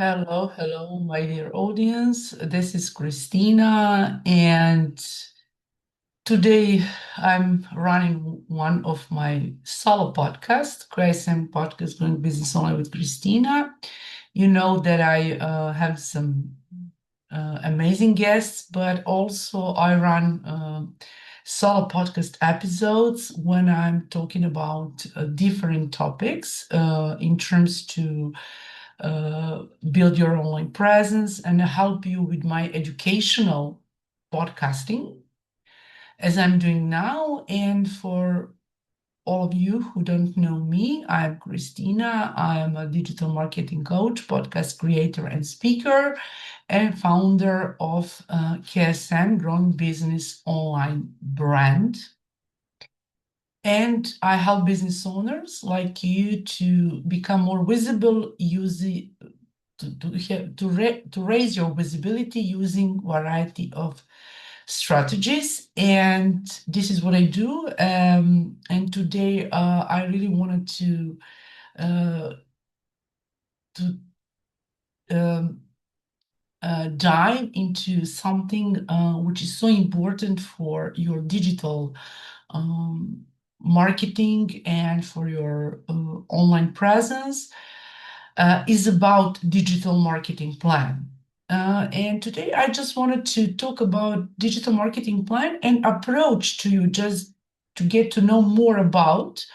Hello, my dear audience. This is Kristina, and today I'm running one of my solo podcasts, KSM Podcast, Going Business Only with Kristina. You know that I have some amazing guests, but also I run solo podcast episodes when I'm talking about different topics in terms to uh, build your online presence and help you with my educational podcasting as I'm doing now. And for all of you who don't know me, I'm Kristina. I'm a digital marketing coach, podcast creator, and speaker, and founder of KSM, Growing Business Online Brand. And I help business owners like you to become more visible using to raise your visibility using variety of strategies, and this is what I do. And today I really wanted uh, to um, dive into something which is so important for your digital um, marketing and for your online presence. Is about digital marketing plan. And today I just wanted to talk about digital marketing plan and approach to you just to get to know more about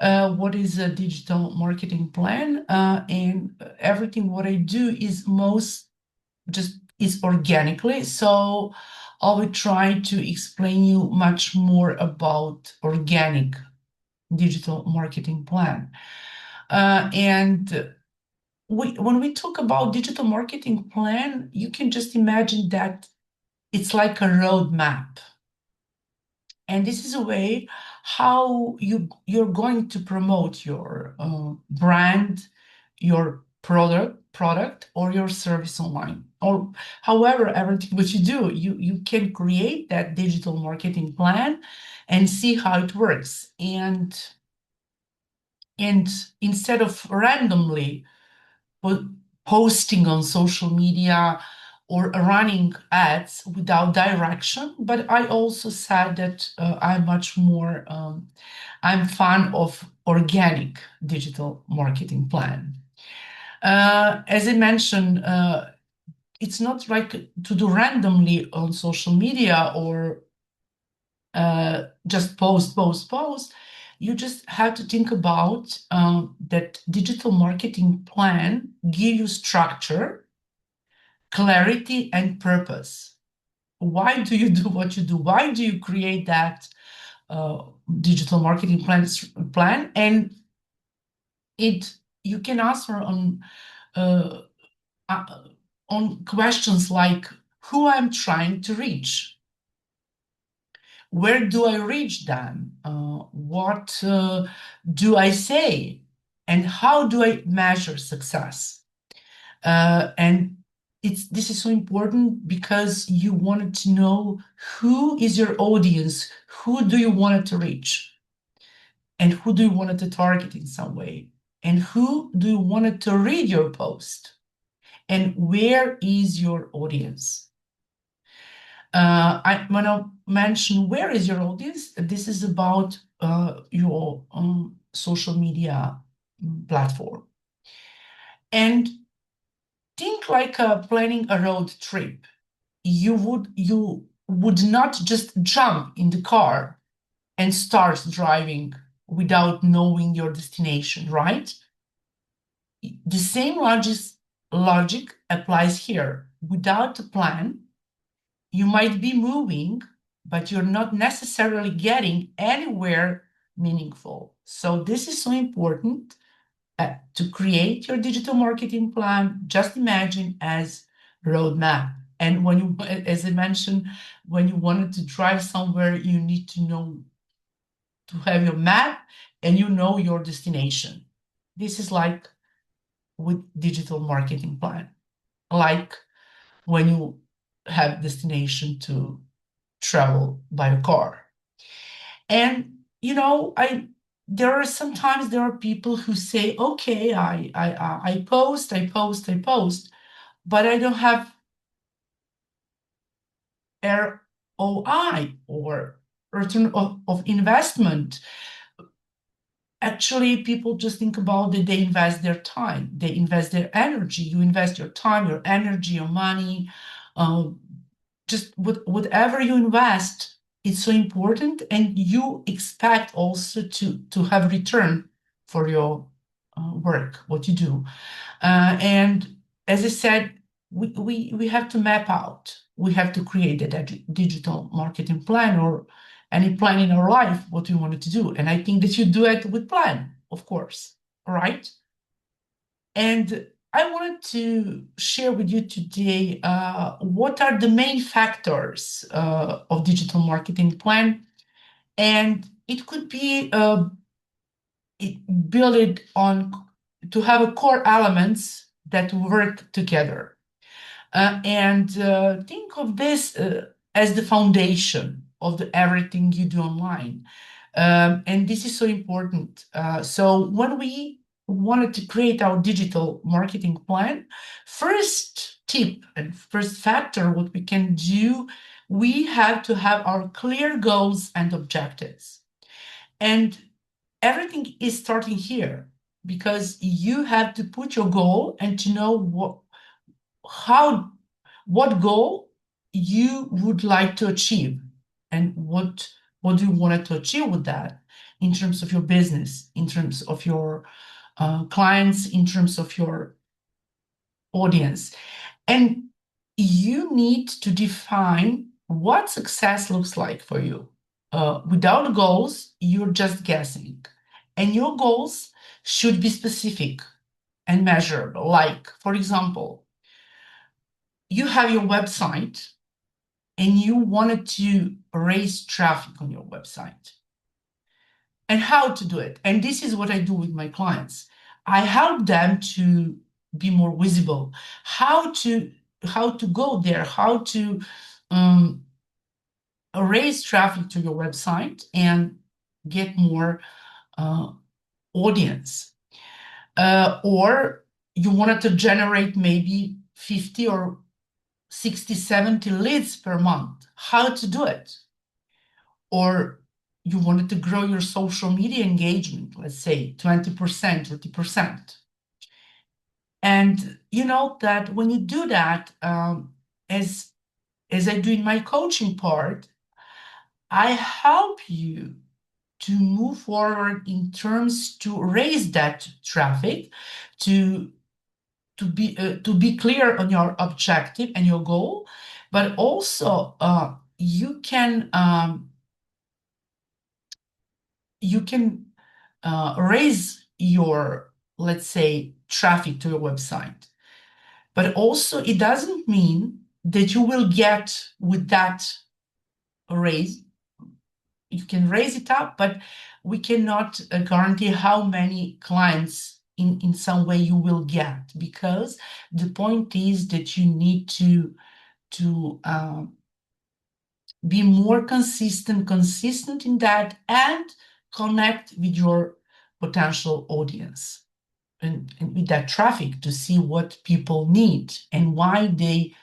what is a digital marketing plan, and everything what I do is most just is organically. So I will try to explain you much more about organic digital marketing plan. And when we talk about digital marketing plan, you can just imagine that it's like a roadmap. And this is a way how you're going to promote your brand, your product or your service online. Or however, everything what you do, you can create that digital marketing plan and see how it works. And instead of randomly posting on social media or running ads without direction. But I also said that I'm much more, I'm fan of organic digital marketing plan. As I mentioned, it's not like to do randomly on social media or just post. You just have to think about that digital marketing plan give you structure, clarity, and purpose. Why do you do what you do? Why do you create that uh, digital marketing plan? And it you can answer uh, uh, on questions like who I'm trying to reach, where do I reach them, what do I say, and how do I measure success? And this is so important because you wanted to know who is your audience, who do you want it to reach, and who do you want it to target in some way, and who do you want it to read your post, and where is your audience. I want to mention where is your audience. This is about your social media platform. And think like planning a road trip. You would not just jump in the car and start driving without knowing your destination, right? The same logic applies here. Without a plan, you might be moving, but you're not necessarily getting anywhere meaningful. So this is so important to create your digital marketing plan. Just imagine as roadmap. And when you, as I mentioned, when you wanted to drive somewhere, you need to know to have your map and you know your destination. This is like with digital marketing plan, like when you have destination to travel by a car. And I there are sometimes there are people who say, okay, I post, but I don't have ROI or return of investment. Actually, people just think about that they invest their time, they invest their energy. You invest your time, your energy, your money, uh, just whatever you invest, it's so important, and you expect also to have return for your work, what you do. And as I said, we have to map out, we have to create a digital marketing plan or any plan in our life, what we wanted to do. And I think that you do it with plan, of course. All right. And I wanted to share with you today what are the main factors of digital marketing plan. And it could be build it on to have a core elements that work together. And think of this as the foundation of everything you do online. And this is so important. So when we wanted to create our digital marketing plan, first tip and first factor, what we can do, we have to have our clear goals and objectives. And everything is starting here because you have to put your goal and to know what goal you would like to achieve and what do you want to achieve with that in terms of your business, in terms of your clients, in terms of your audience. And you need to define what success looks like for you. Without goals, you're just guessing. And your goals should be specific and measurable. Like, for example, you have your website and you wanted to raise traffic on your website. And how to do it. And this is what I do with my clients. I help them to be more visible, how to go there, how to um, raise traffic to your website and get more uh, audience. Or you wanted to generate maybe 50 or 60, 70 leads per month. How to do it? Or you wanted to grow your social media engagement, let's say 20%, 30%. And you know that when you do that, as I do in my coaching part, I help you to move forward in terms to raise that traffic, to to be clear on your objective and your goal, but also you can raise your, let's say, traffic to your website. But also, it doesn't mean that you will get with that raise. You can raise it up, but we cannot guarantee how many clients in some way you will get, because the point is that you need to be more consistent in that, and connect with your potential audience and with that traffic to see what people need and why they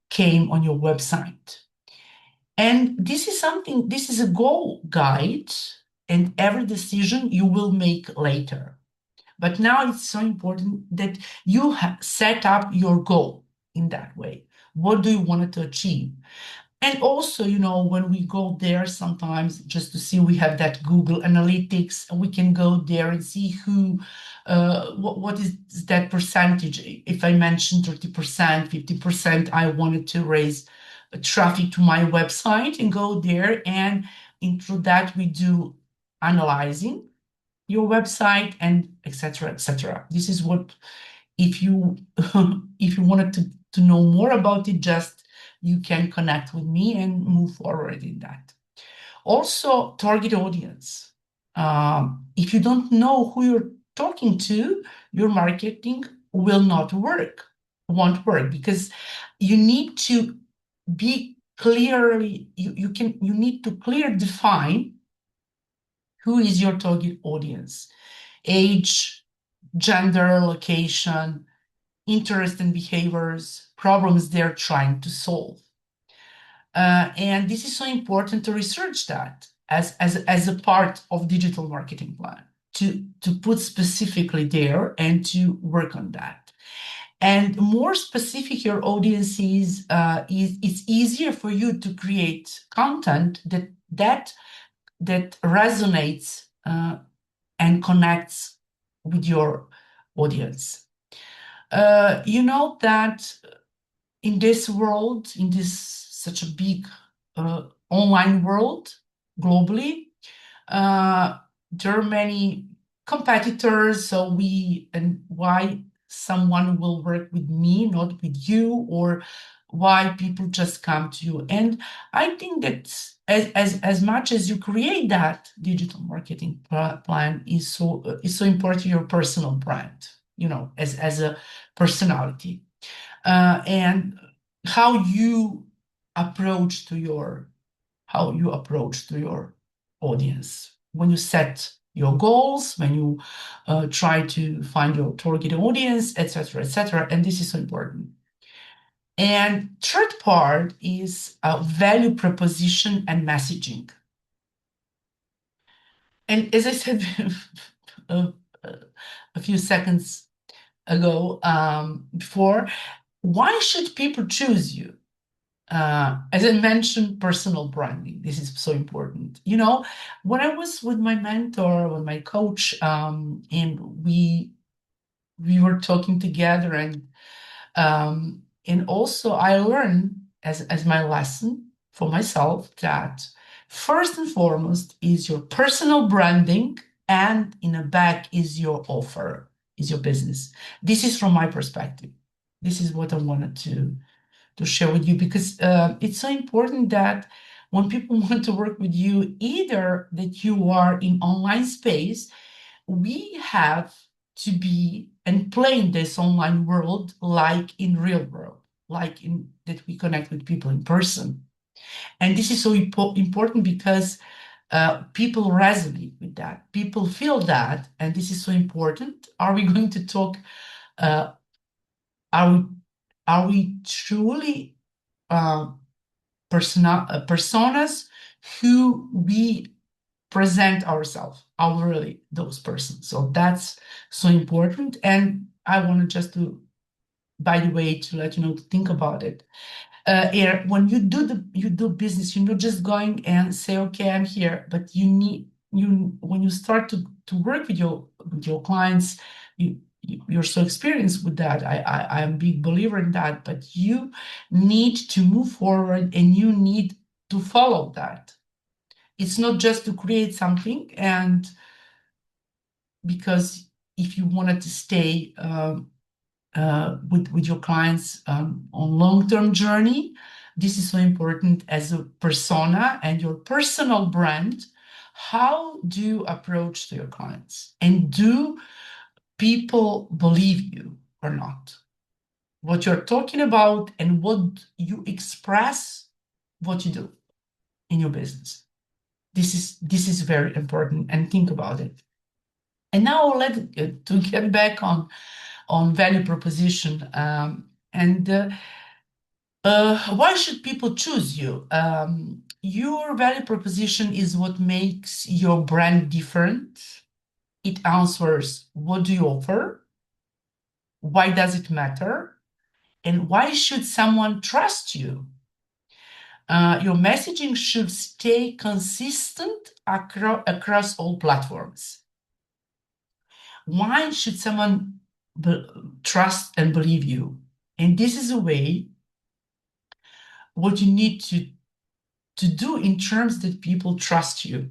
came on your website. And this is a goal guide, and every decision you will make later. But now it's so important that you set up your goal in that way. What do you want to achieve? And also, when we go there sometimes just to see, we have that Google Analytics, and we can go there and see what is that percentage. If I mentioned 30%, 50%, I wanted to raise traffic to my website and go there. And through that, we do analyzing your website and etc., etc. This is what, if you if you wanted to know more about it, just you can connect with me and move forward in that. Also, target audience. If you don't know who you're talking to, your marketing will not work, won't work, because you need to be clearly, you need to clear define Who is your target audience? Age, gender, location, interest and behaviors, problems they're trying to solve. And this is so important to research that as a part of digital marketing plan, to put specifically there and to work on that. And more specific your audience is, it's easier for you to create content that resonates and connects with your audience. You know that in this world, in this such a big online world globally, there are many competitors. So and why someone will work with me, not with you, or why people just come to you. And I think that as much as you create that digital marketing plan is so important, your personal brand, as a personality, and how you approach to your audience when you set your goals, when you try to find your target audience, etc., etc. And this is so important. And third part is value proposition and messaging. And as I said a, a few seconds ago, before, why should people choose you? As I mentioned, personal branding. This is so important. When I was with my mentor, with my coach, and we were talking together, and also I learned as my lesson for myself that first and foremost is your personal branding, and in the back is your offer, is your business. This is from my perspective. This is what I wanted to share with you, because it's so important that when people want to work with you, either that you are in online space, we have to be and play in this online world like in real world, like in that we connect with people in person. And this is so important because people resonate with that, people feel that, and this is so important. Are we going to talk, are we truly personas who we present ourselves, are really those persons? So that's so important. And I wanted just to, by the way, to let you know, to think about it. When you do business, you're not just going and say, okay, I'm here, but when you start to work with your clients, you're so experienced with that. I'm a big believer in that, but you need to move forward and you need to follow that. It's not just to create something, and because if you wanted to stay with your clients on long-term journey, this is so important as a persona and your personal brand. How do you approach to your clients, and do people believe you or not? What you're talking about and what you express, what you do in your business. This is very important, and think about it. And now to get back on value proposition, and why should people choose you? Your value proposition is what makes your brand different. It answers, what do you offer? Why does it matter? And why should someone trust you? Your messaging should stay consistent across all platforms. Why should someone trust and believe you? And this is a way what you need to do in terms that people trust you,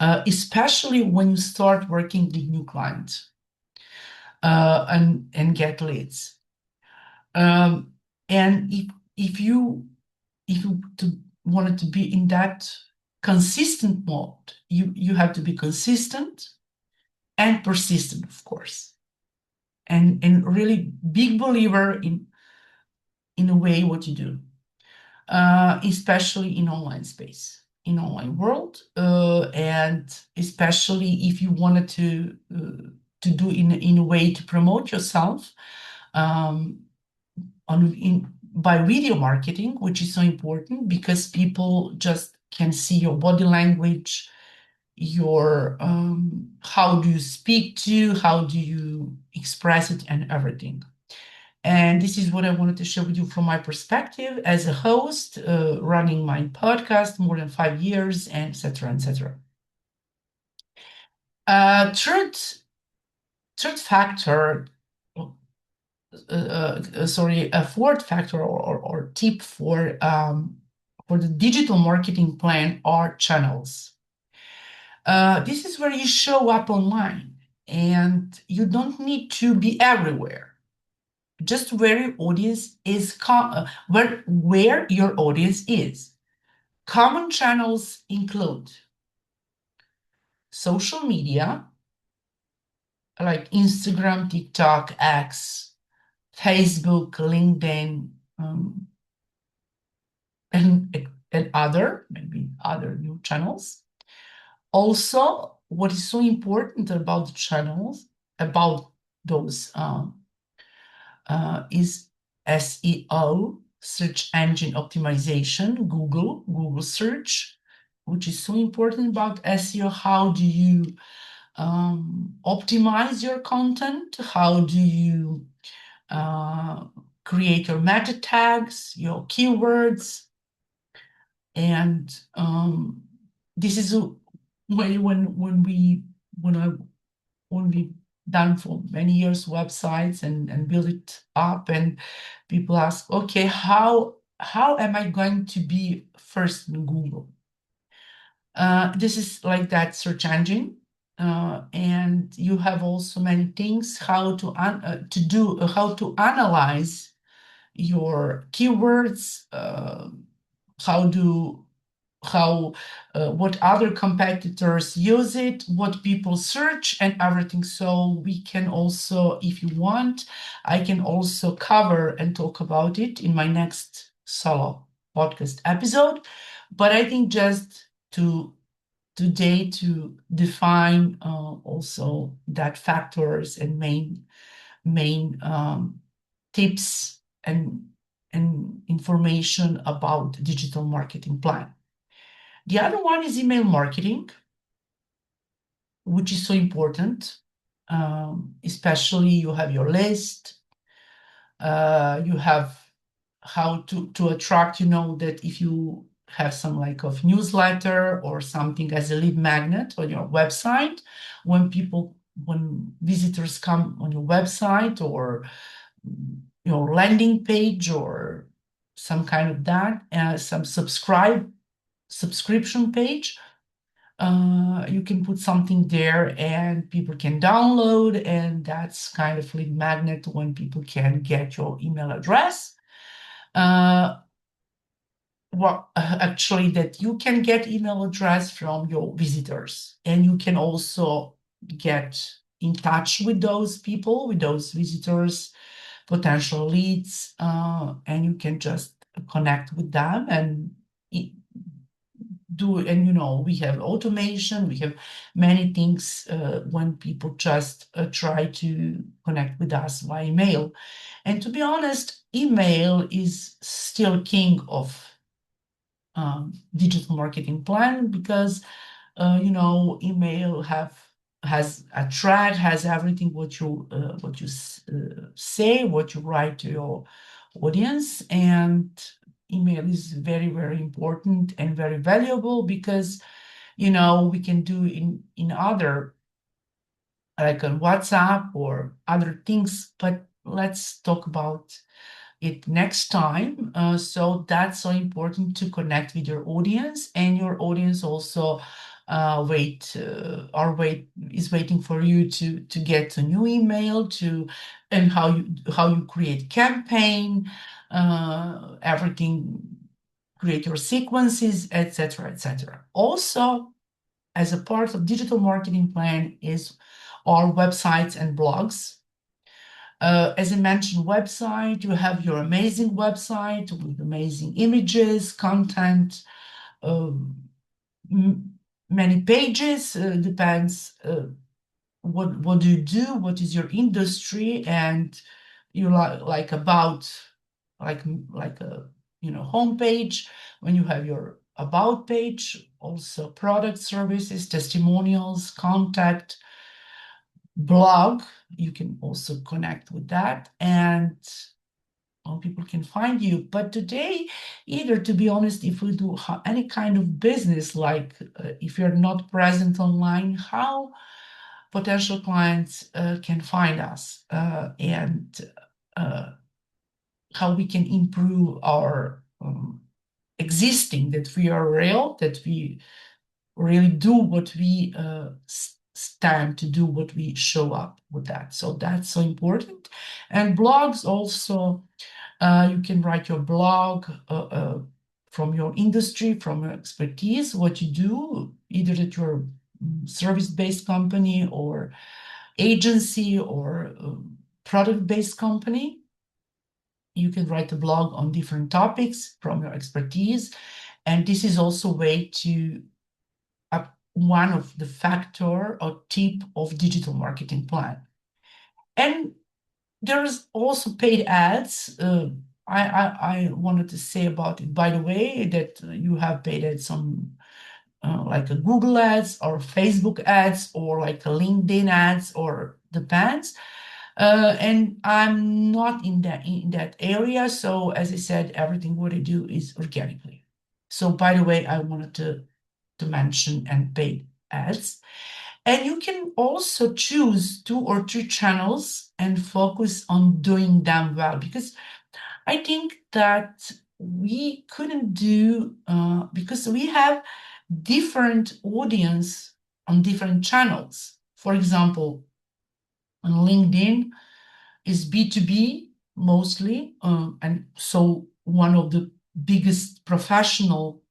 especially when you start working with new clients and get leads. And if you wanted to be in that consistent mode, you have to be consistent and persistent, of course, and really big believer in a way what you do, especially in online space. in online world, and especially if you wanted to do in a way to promote yourself um, by video marketing, which is so important because people just can see your body language, your how do you speak to, how do you express it, and everything. And this is what I wanted to share with you from my perspective as a host, running my podcast more than 5 years, and etc. etc. Third factor, sorry, a fourth factor or tip for the digital marketing plan are channels. This is where you show up online, and you don't need to be everywhere. Just where your audience is, where your audience is. Common channels include social media like Instagram, TikTok, X, Facebook, LinkedIn, and maybe other new channels. Also, what is so important about the channels, about those is SEO, search engine optimization, Google search, which is so important about SEO. How do you optimize your content? How do you create your meta tags, your keywords? And this is a way when we done for many years websites and build it up, and people ask, okay, how am I going to be first in Google? This is like that search engine, and you have also many things how to how to analyze your keywords, how do how what other competitors use it, what people search, and everything. So we can also, if you want, I can also cover and talk about it in my next solo podcast episode. But I think just to today to define also that factors and main tips and information about digital marketing plan. The other one is email marketing, which is so important. Especially you have your list, you have how to attract, that if you have some like of newsletter or something as a lead magnet on your website, when visitors come on your website or your landing page or some kind of that, some subscription page, you can put something there and people can download, and that's kind of lead magnet when people can get your email address. Well, actually, that you can get email address from your visitors, and you can also get in touch with those people, with those visitors, potential leads, and you can just connect with them and we have automation, we have many things when people just try to connect with us via email. And to be honest, email is still king of digital marketing plan because email has a track, has everything what you say, what you write to your audience. And email is very, very important and very valuable because we can do in other, like on WhatsApp or other things, but let's talk about it next time. So that's so important to connect with your audience, and your audience also is waiting for you to get a new email and how you create campaign, everything, create your sequences, etc., etc. Also, as a part of digital marketing plan is our websites and blogs. As I mentioned, website, you have your amazing website with amazing images, content, many pages, depends what do you do, what is your industry, and you like about like a homepage. When you have your about page, also product, services, testimonials, contact, blog, you can also connect with that, and people can find you. But today, either, to be honest, if we do any kind of business, like if you're not present online, how potential clients can find us, and uh, how we can improve our existing, that we are real, that we really do what we stand to do, what we show up with that. So that's so important. And blogs also, you can write your blog from your industry, from your expertise, what you do, either that you're a service-based company or agency or product-based company. You can write a blog on different topics from your expertise. And this is also a way to one of the factor or tip of digital marketing plan. And there's also paid ads. I wanted to say about it, by the way, that you have paid ads on like a Google ads or Facebook ads or like a LinkedIn ads, or depends. And I'm not in that area. So as I said, everything what I do is organically. So by the way, I wanted to mention and paid ads. And you can also choose 2 or 3 channels and focus on doing them well, because I think that we couldn't do, because we have different audience on different channels. For example, on LinkedIn is B2B mostly, and so one of the biggest professional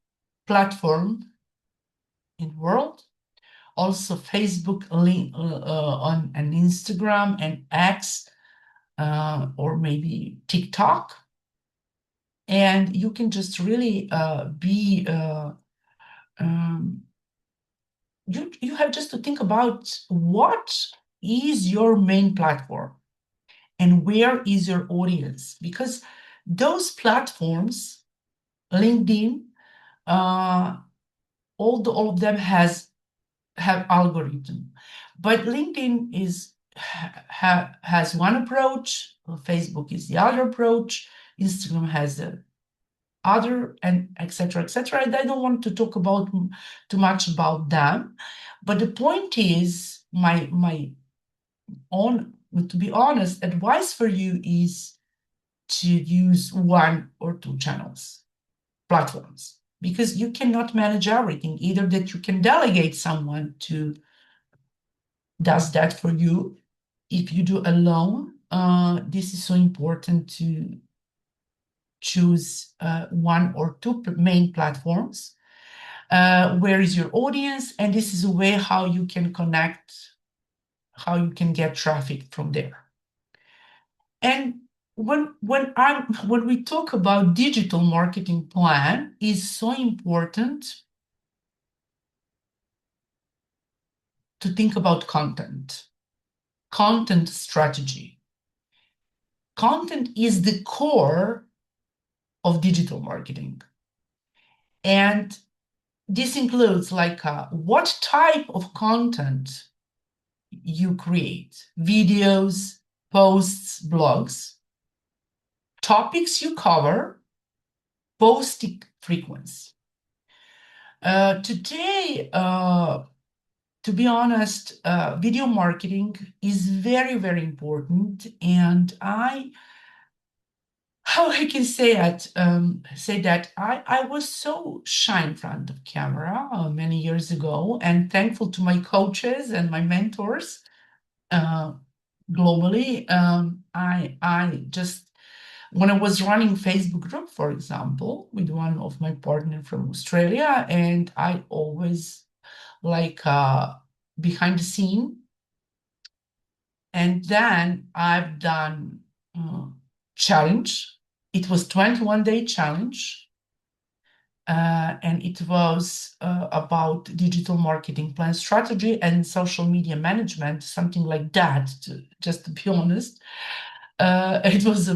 platform in the world. Also Facebook, on and Instagram and X, or maybe TikTok. And you can just really be you have just to think about what is your main platform and where is your audience, because those platforms, LinkedIn, all of them have algorithm, but LinkedIn has one approach, Facebook is the other approach, Instagram has the other, and etc., etc. And I don't want to talk about too much about them, but the point is, my own, to be honest, advice for you is to use 1 or 2 channels, platforms, because you cannot manage everything. Either that you can delegate someone to does that for you. If you do alone, this is so important to choose 1 or 2 main platforms. Where is your audience? And this is a way how you can connect, how you can get traffic from there. And when we talk about digital marketing plan, is so important to think about content strategy. Content is the core of digital marketing. And this includes like what type of content you create: videos, posts, blogs, topics you cover, posting frequency. Today, to be honest, video marketing is very, very important. And how I can say that I was so shy in front of camera many years ago, and thankful to my coaches and my mentors globally. I just, when I was running Facebook group, for example, with one of my partner from Australia, and I always like behind the scene. And then I've done challenge. It was 21-day challenge. and it was about digital marketing plan strategy and social media management, something like that, just to be honest. It was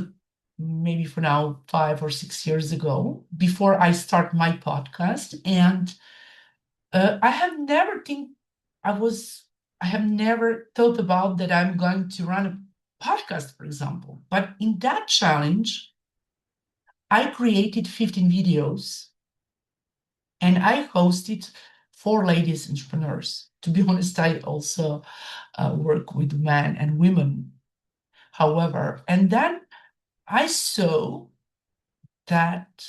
maybe for now 5 or 6 years ago, before I start my podcast. And I have never think I was I have never thought about that I'm going to run a podcast, for example. But in that challenge, I created 15 videos and I hosted 4 ladies entrepreneurs. To be honest, I also work with men and women, however. And then I saw that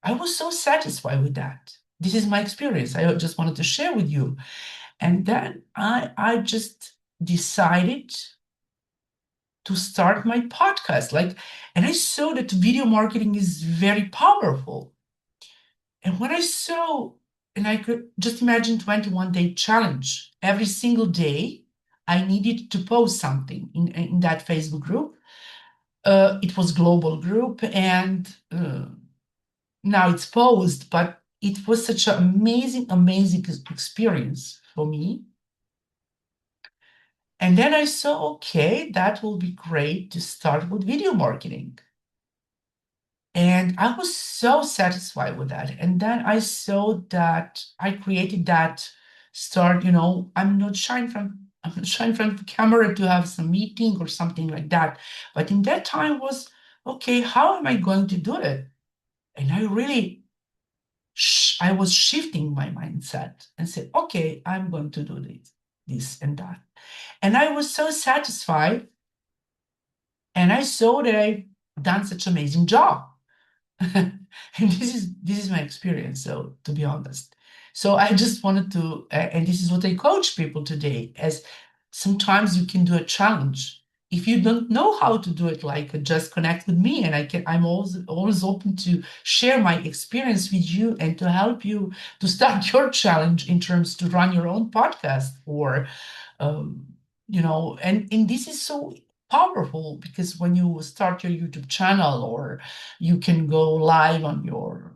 I was so satisfied with that. This is my experience. I just wanted to share with you. And then I just decided to start my podcast. And I saw that video marketing is very powerful. And when I saw, and I could just imagine 21-day challenge. Every single day, I needed to post something in that Facebook group. It was global group, and now it's paused, but it was such an amazing experience for me. And then I saw, okay, that will be great to start with video marketing. And I was so satisfied with that. And then I saw that I created that start, I'm not shy in front of the camera to have some meeting or something like that. But in that time was, okay, how am I going to do it? And I was shifting my mindset and said, okay, I'm going to do this and that. And I was so satisfied. And I saw that I've done such an amazing job. And this is my experience, so to be honest. So I just wanted to, and this is what I coach people today, as sometimes you can do a challenge. If you don't know how to do it, just connect with me, and I'm always open to share my experience with you and to help you to start your challenge in terms to run your own podcast or and this is so powerful, because when you start your YouTube channel, or you can go live on your,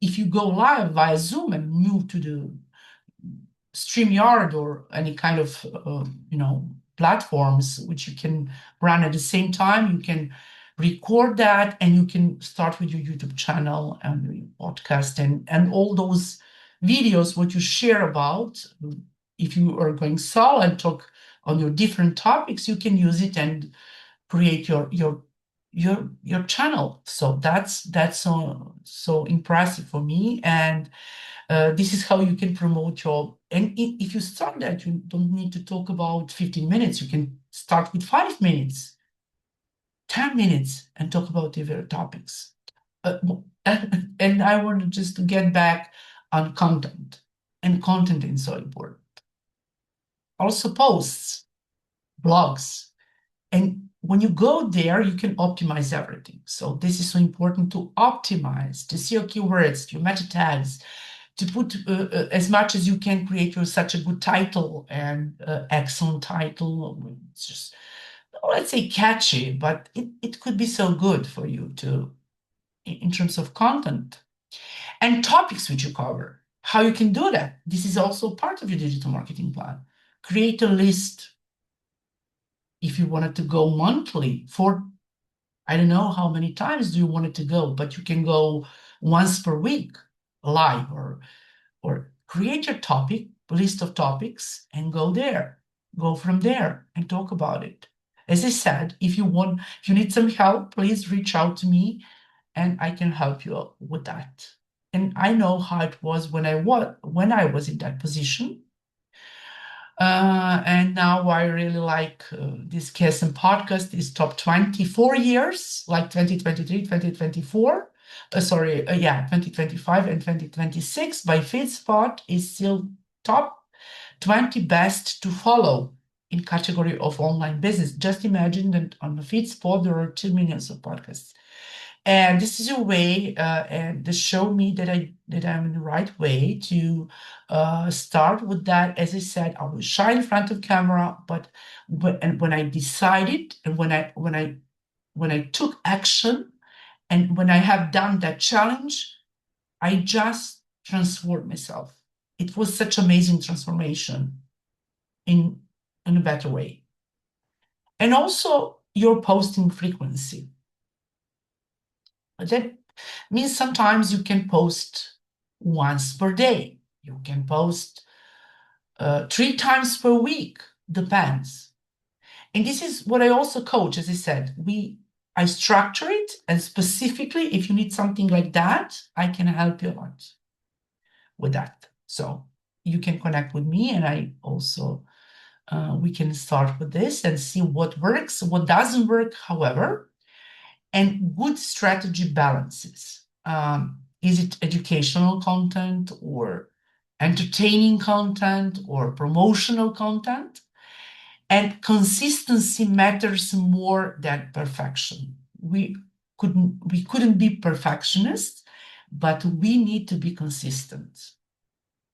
if you go live via Zoom and move to the StreamYard or any kind of, platforms which you can run at the same time, you can record that and you can start with your YouTube channel and your podcast and all those videos, what you share about. If you are going solo and talk on your different topics, you can use it and create your channel. So that's so impressive for me. And this is how you can promote your. And if you start that, you don't need to talk about 15 minutes. You can start with 5 minutes, 10 minutes, and talk about different topics. And I wanted just to get back on content, and content is so important. Also posts, blogs. And when you go there, you can optimize everything. So this is so important to optimize, to see your keywords, your meta tags, to put as much as you can, create your such a good title and excellent title. It's just, let's say, catchy, but it could be so good for you to, in terms of content and topics which you cover. How you can do that. This is also part of your digital marketing plan. Create a list. If you wanted to go monthly for, I don't know how many times do you want it to go, but you can go once per week live, or create your topic, list of topics, and go from there and talk about it. As I said, if you need some help, please reach out to me and I can help you with that. And I know how it was when I was in that position. And now I really like this KSM podcast is top 24 years, like 2023, 2024. 2025 and 2026 by FeedSpot is still top 20 best to follow in category of online business. Just imagine that on the FeedSpot there are 2 million of podcasts. And this is a way, and to show me that I'm in the right way to start with that. As I said, I was shy in front of camera, but when I decided, and when I took action, And when I have done that challenge, I just transformed myself. It was such amazing transformation in a better way. And also your posting frequency. That means sometimes you can post once per day. You can post 3 times per week, depends. And this is what I also coach, as I said, I structure it, and specifically, if you need something like that, I can help you a lot with that. So you can connect with me, and I also we can start with this and see what works, what doesn't work, however, and good strategy balances. Is it educational content or entertaining content or promotional content? And consistency matters more than perfection. We couldn't be perfectionists, but we need to be consistent.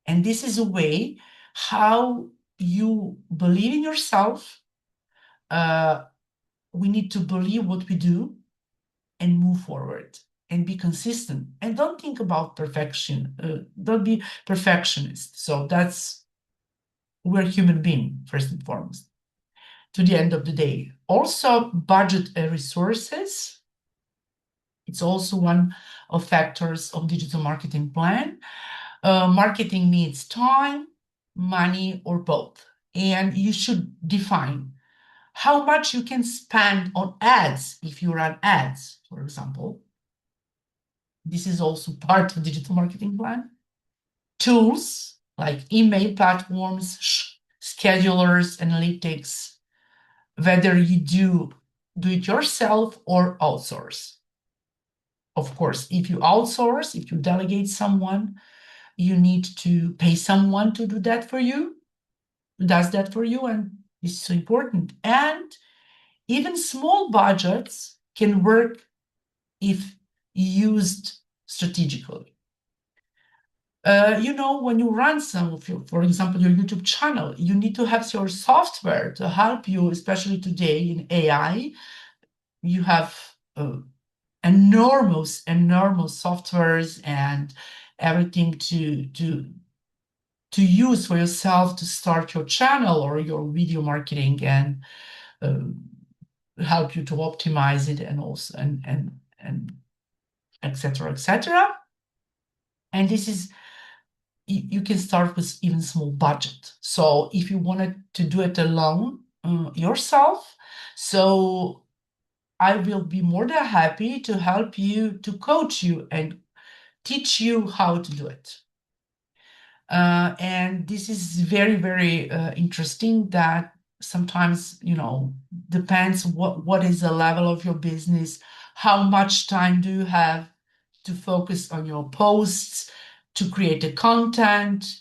And this is a way how you believe in yourself. We need to believe what we do and move forward and be consistent. And don't think about perfection. Don't be perfectionist. So we're human being, first and foremost, to the end of the day. Also, budget and resources. It's also one of factors of digital marketing plan. Marketing needs time, money, or both. And you should define how much you can spend on ads if you run ads, for example. This is also part of digital marketing plan. Tools like email platforms, schedulers, analytics, whether you do it yourself or outsource. Of course, if you outsource, if you delegate someone, you need to pay someone to do that for you, who does that for you, and it's so important. And even small budgets can work if used strategically. When you run some of for example, your YouTube channel, you need to have your software to help you, especially today in AI. You have enormous softwares and everything to use for yourself to start your channel or your video marketing and help you to optimize it and also and etc. etc. And this is, you can start with even small budget. So if you wanted to do it alone yourself, so I will be more than happy to help you, to coach you and teach you how to do it. And this is very, very interesting that sometimes, depends what is the level of your business, how much time do you have to focus on your posts, to create the content.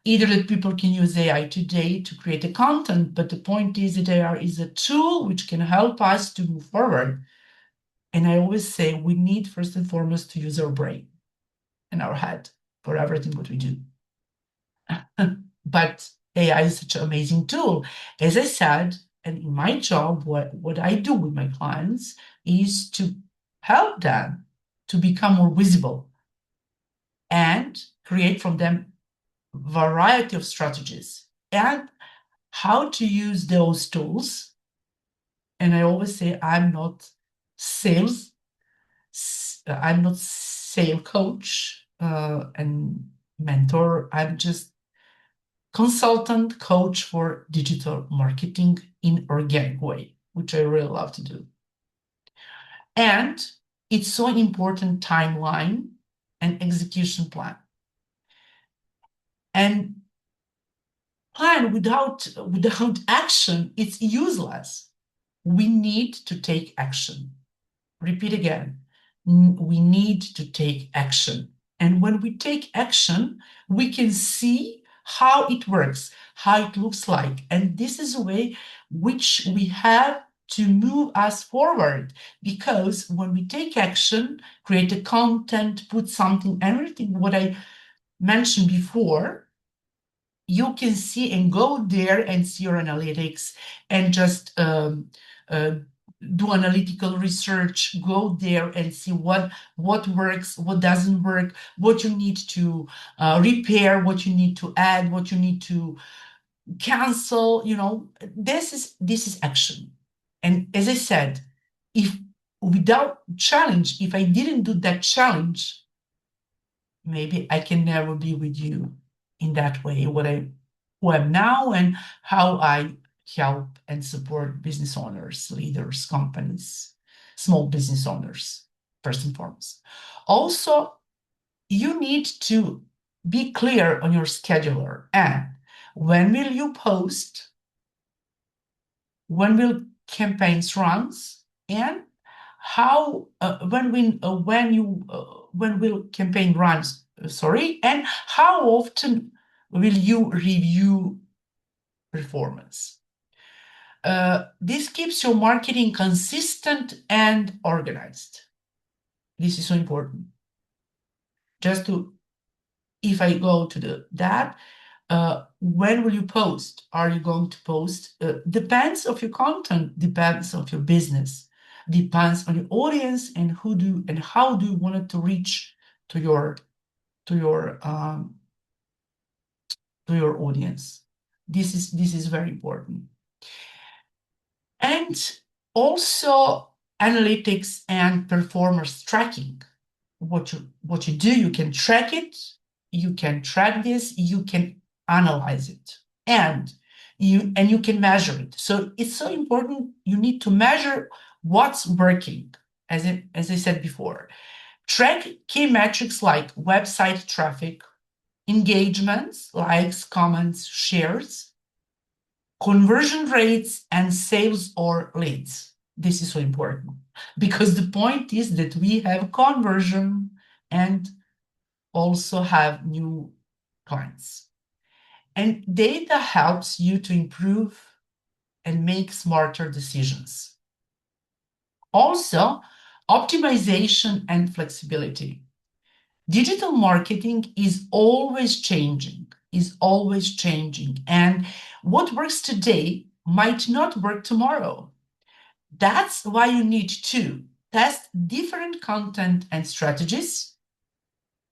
Either that people can use AI today to create the content, but the point is that AI is a tool which can help us to move forward. And I always say we need first and foremost to use our brain and our head for everything what we do. But AI is such an amazing tool. As I said, and in my job, what I do with my clients is to help them to become more visible and create from them variety of strategies and how to use those tools. And I always say I'm not sales coach and mentor. I'm just consultant coach for digital marketing in organic way, which I really love to do. And it's so important timeline and execution plan. And plan without action, it's useless. We need to take action. Repeat again. We need to take action. And when we take action, we can see how it works, how it looks like. And this is a way which we have to move us forward. Because when we take action, create a content, put something, everything, what I mentioned before, you can see and go there and see your analytics and just do analytical research, go there and see what works, what doesn't work, what you need to repair, what you need to add, what you need to cancel. This is action. And as I said, if without challenge, if I didn't do that challenge, maybe I can never be with you in that way, who I am now and how I help and support business owners, leaders, companies, small business owners, first and foremost. Also, you need to be clear on your scheduler and when will you post, when will campaigns runs, and how when will campaign runs, sorry, and how often will you review performance. This keeps your marketing consistent and organized. This is so important. Just to, if I go to that, when will you post? Are you going to post? Depends of your content, depends of your business, depends on your audience and how do you want it to reach to your audience. This is very important. And also analytics and performance tracking. What you do, you can track it, you can track this, you can analyze it, and you can measure it. So it's so important. You need to measure what's working, as I said before. Track key metrics like website traffic, engagements, likes, comments, shares, conversion rates, and sales or leads. This is so important because the point is that we have conversion and also have new clients. And data helps you to improve and make smarter decisions. Also, optimization and flexibility. Digital marketing is always changing, and what works today might not work tomorrow. That's why you need to test different content and strategies.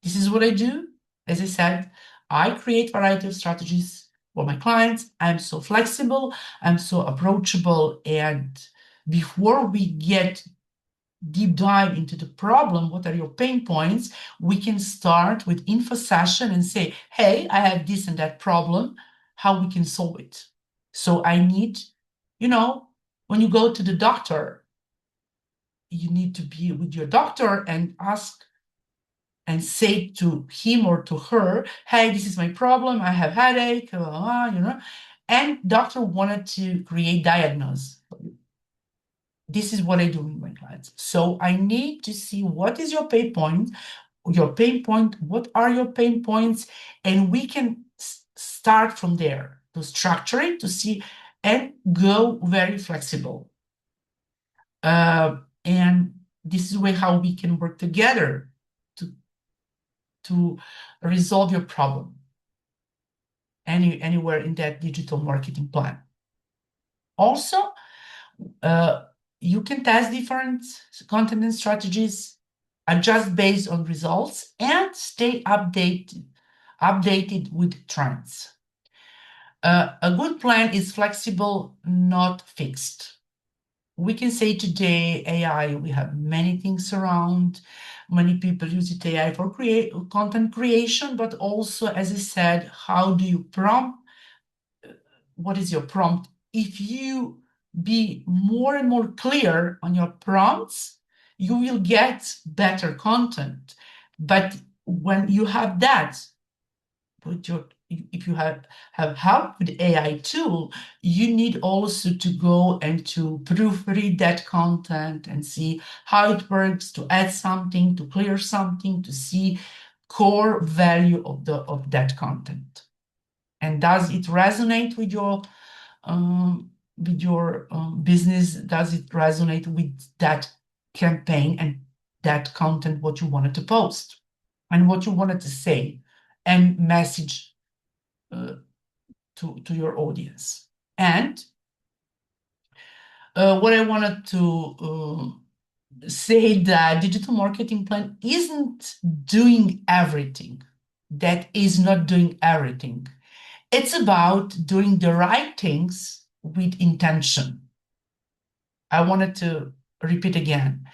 This is what I do. As I said, I create a variety of strategies for my clients. I'm so flexible, I'm so approachable, and before we get deep dive into the problem, what are your pain points, we can start with info session and say, hey, I have this and that problem, how we can solve it. So I need, when you go to the doctor, you need to be with your doctor and ask and say to him or to her, hey, this is my problem, I have headache, and doctor wanted to create diagnosis. This is what I do with my clients. So I need to see what is your pain point, what are your pain points, and we can start from there to structure it, to see, and go very flexible. And this is way how we can work together to resolve your problem anywhere in that digital marketing plan. Also, you can test different content and strategies, adjust based on results, and stay updated with trends. A good plan is flexible, not fixed. We can say today, AI, we have many things around. Many people use it, AI, for content creation, but also, as I said, how do you prompt? What is your prompt? If you be more and more clear on your prompts, you will get better content. But when you have that, if you have help with AI tool, you need also to go and to proofread that content and see how it works, to add something, to clear something, to see core value of that content. And does it resonate with your business? Does it resonate with that campaign and that content, what you wanted to post and what you wanted to say and message to your audience? And What I wanted to say that digital marketing plan isn't doing everything. That is not doing everything. It's about doing the right things with intention. I wanted to repeat again.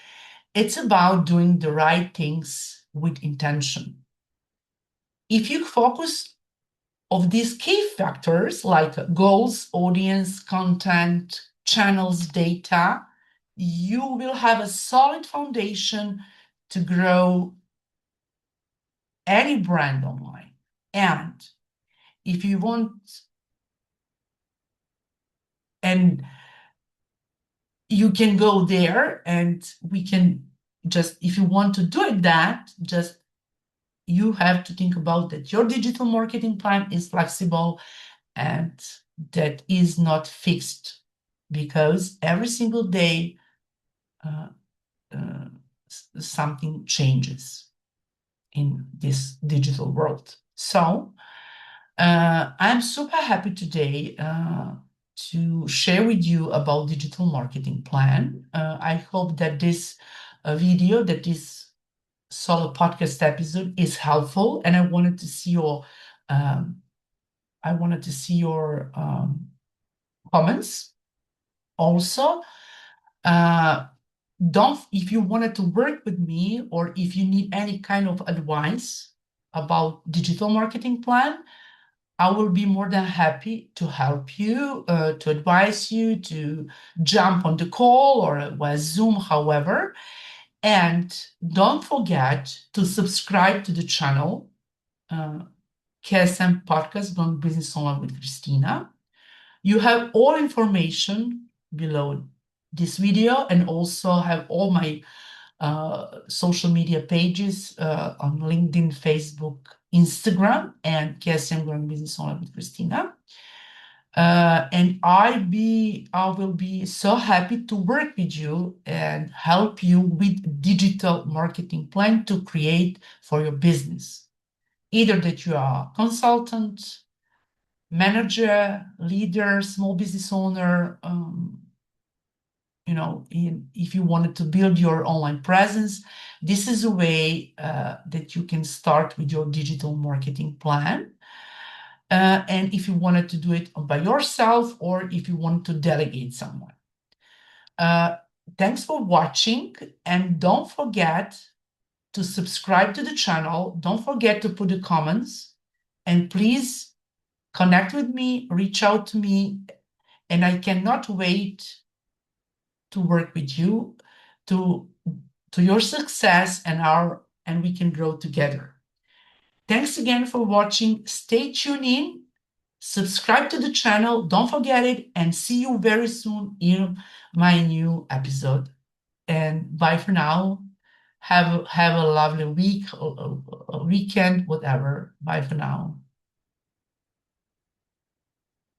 It's about doing the right things with intention. If you focus of these key factors like goals, audience, content, channels, data, you will have a solid foundation to grow any brand online. And if you want, and you can go there and we can just, if you want to do it, that just you have to think about that your digital marketing plan is flexible and that is not fixed because every single day uh, uh, something changes in this digital world. So I'm super happy today to share with you about digital marketing plan. I hope that this video, that this solo podcast episode is helpful, and um, I wanted to see your comments. Also, uh, don't if you wanted to work with me or if you need any kind of advice about digital marketing plan, I will be more than happy to help you, to advise you, to jump on the call or via Zoom, however. And don't forget to subscribe to the channel, uh, KSM Podcast, Going Business Online with Kristina. You have all information below this video and also have all my social media pages on LinkedIn, Facebook, Instagram, and KSM Growing Business Online with Kristina. And I will be so happy to work with you and help you with digital marketing plan to create for your business. Either that you are consultant, manager, leader, small business owner, if you wanted to build your online presence, this is a way that you can start with your digital marketing plan. And if you wanted to do it by yourself or if you want to delegate someone. Uh, Thanks for watching, and don't forget to subscribe to the channel. Don't forget to put the comments, and please connect with me, reach out to me, and I cannot wait to work with you to your success and we can grow together. Thanks again for watching. Stay tuned in, subscribe to the channel, don't forget it, and see you very soon in my new episode. And bye for now. Have a lovely week, or weekend, whatever. Bye for now.